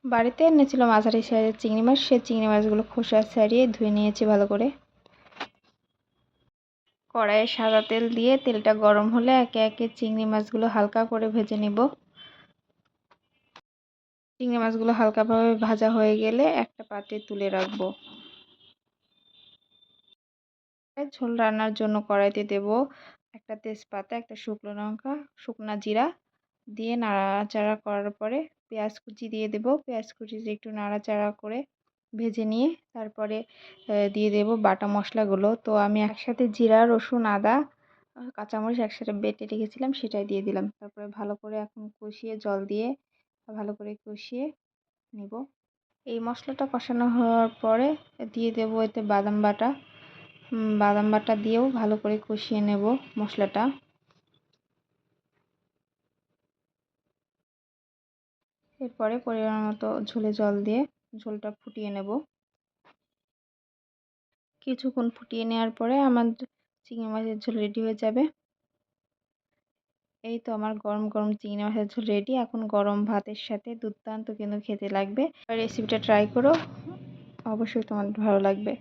বাড়িতে এনেছিল মাঝারি সাইজের চিংড়ি মাছ, সেই চিংড়ি মাছগুলো খোসা ছাড়িয়ে ধুয়ে নিয়েছি ভালো করে। কড়াইয়ে সাদা তেল দিয়ে তেলটা গরম হলে একে একে চিংড়ি মাছগুলো হালকা করে ভেজে নিব। চিংড়ি মাছগুলো হালকাভাবে ভাজা হয়ে গেলে একটা পাত্রে তুলে রাখবো। ঝোল রান্নার জন্য কড়াইতে দেব একটা তেজপাতা, একটা শুকনো লঙ্কা, শুকনা জিরা দিয়ে নাড়াচাড়া করার পরে পেঁয়াজ কুচি দিয়ে দেব। পেঁয়াজ কুচি দিয়ে একটু নাড়াচাড়া করে ভেজে নিয়ে তারপরে দিয়ে দেব বাটা মশলাগুলো। তো আমি একসাথে জিরা, রসুন, আদা, কাঁচামরিচ একসাথে বেটে রেখেছিলাম, সেটাই দিয়ে দিলাম। তারপরে ভালো করে এখন কষিয়ে জল দিয়ে ভালো করে কষিয়ে নিব। এই মশলাটা কষানো হওয়ার পরে দিয়ে দেব এতে বাদাম বাটা। বাদাম বাটা দিয়েও ভালো করে কষিয়ে নেব মশলাটা। এরপরে পরিমাণ মতো ঝোলে জল দিয়ে ঝোলটা ফুটিয়ে নেব। কিছুক্ষণ ফুটিয়ে নেওয়ার পরে আমার চিংড়ি মাছের ঝোল রেডি হয়ে যাবে। এই তো আমার গরম গরম চিংড়ি মাছের ঝোল রেডি। এখন গরম ভাতের সাথে দুর্দান্ত কিন্তু খেতে লাগবে। রেসিপিটা ট্রাই করো, অবশ্যই তোমার ভালো লাগবে।